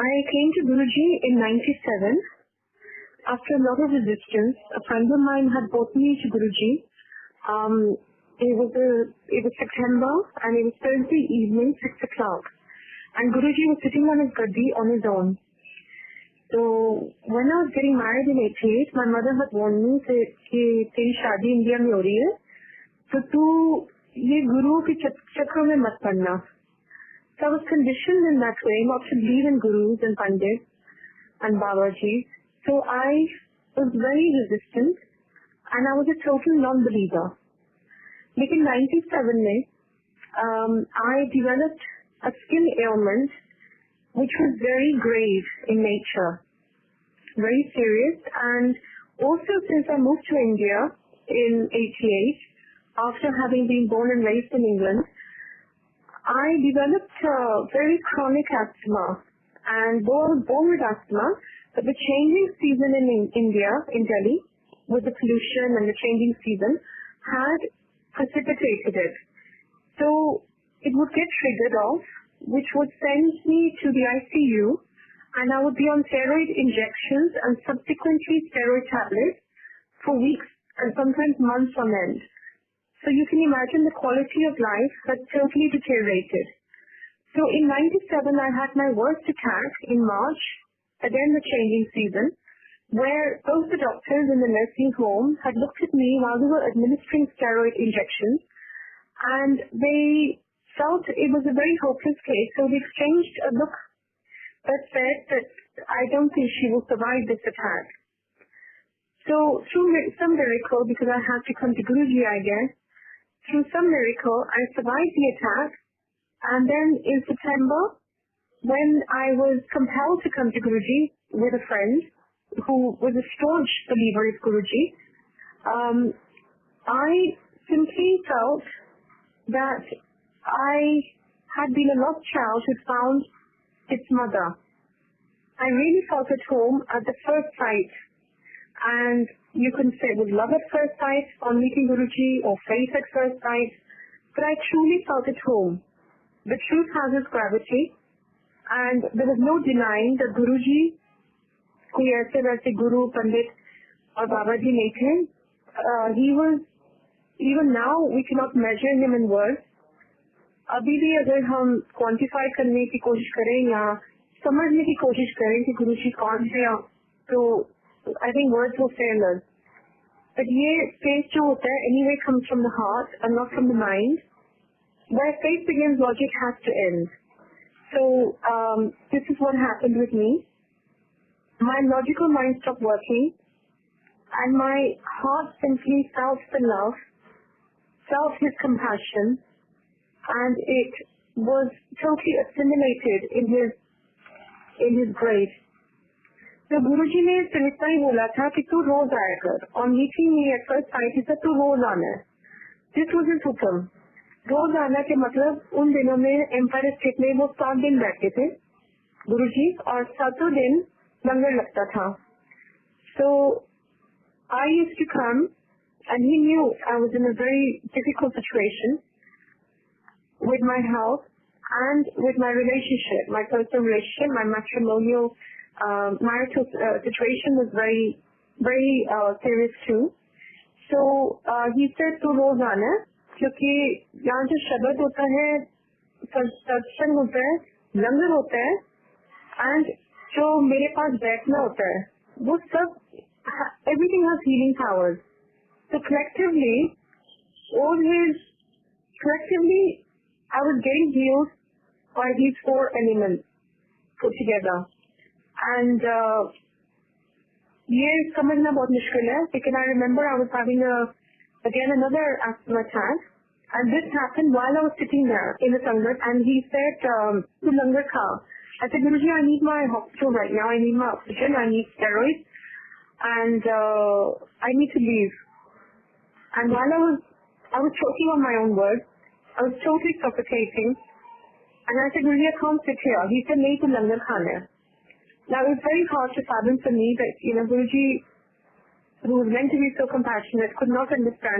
I came to Guruji in '97. After a lot of resistance, a friend of mine had brought me to Guruji. It was September and it was Thursday evening, 6 o'clock. And Guruji was sitting on his gaddi on his own. So when I was getting married in '88, my mother had warned me that तेरी शादी India में हो रही है, तो तू ये गुरु के चक्कर में मत पड़ना. So I was conditioned in that way not to believe in gurus and pandits and Babaji. So I was very resistant and I was a total non-believer. But in '97 I developed a skin ailment which was very grave in nature, very serious. And also since I moved to India in '88, after having been born and raised in England, I developed very chronic asthma. And though I was born with asthma, but the changing season in India, in Delhi, with the pollution and the changing season, had precipitated it. So it would get triggered off, which would send me to the ICU, and I would be on steroid injections and subsequently steroid tablets for weeks and sometimes months on end. So you can imagine the quality of life had totally deteriorated. So in '97 I had my worst attack in March, again the changing season, where both the doctors in the nursing home had looked at me while they were administering steroid injections, and they felt it was a very hopeless case. So they exchanged a look that said that I don't think she will survive this attack. So through some miracle, because I had to come to Guruji, I guess, through some miracle, I survived the attack. And then in September, when I was compelled to come to Guruji with a friend who was a staunch believer of Guruji, I simply felt that I had been a lost child who found its mother. I really felt at home at the first sight. And you can say it was love at first sight on meeting Guruji or faith at first sight, but I truly felt at home. The truth has its gravity, and there was no denying that Guruji, कोई ऐसे वैसे Guru, Pandit or Babaji नहीं थे. He was, even now we cannot measure him in words. अभी भी अगर हम quantify करने की कोशिश करें या समझने की कोशिश करें कि गुरुजी कौन थे, तो I think words will fail us. But ये faith जो होता है anyway comes from the heart and not from the mind. Where faith begins, logic has to end. So this is what happened with me. My logical mind stopped working, and my heart simply felt the love, felt his compassion, and it was totally assimilated in his grace. So Guruji ने सिर्फ इतना ही बोला था कि तू रोज आया कर. On meeting me at first sight, he said तू रोज आना है. This was his हुक्म. रोज आना के मतलब उन दिनों में एम्पायर स्टेट में वो 7 दिन बैठते थे गुरुजी, और 7 दिन लंगर लगता था. So I used to come, and he knew I was in a very difficult situation with my health and with my relationship, my personal relationship, my matrimonial marital situation was very, very serious too. So he said to रोज आना, क्योंकि यहाँ जो शब्द होता है, सत्संग होता है, लंगर होता है, and जो मेरे पास बैठना होता है, वो सब everything has healing powers. So collectively I was getting healed by these 4 elements put together. And ये समझना बहुत मुश्किल है, because I remember I was having another asthma attack, and this happened while I was sitting there in the sangat, and he said, "Tu langar kha." I said, "Guruji, I need my hospital right now. I need my oxygen. I need steroids, and I need to leave." And while I was choking on my own words, I was totally suffocating, and I said, "Guruji, I can't sit here." He said, "Nahi, tu langar khana hai." Now, it was very hard to fathom for me that, Guruji, who was meant to be so compassionate, could not understand